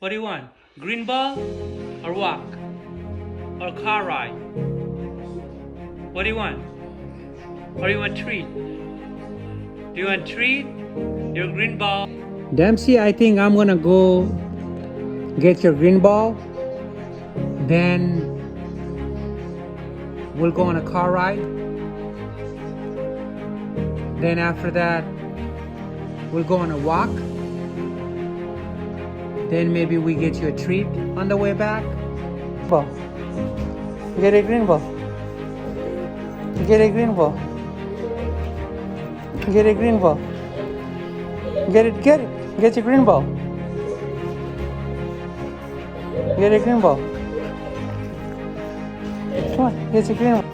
What do you want? Green ball or walk? Or car ride? What do you want? Or you want treat? Do you want treat? Your green ball? Dempsey, I think I'm gonna go get your green ball. Then we'll go on a car ride. Then after that, we'll go on a walk. Then maybe we get you a treat on the way back. Ball. Get a green ball. Get a green ball. Get a green ball. Get it. Get your green ball. Get a green ball. Come on, get your green ball.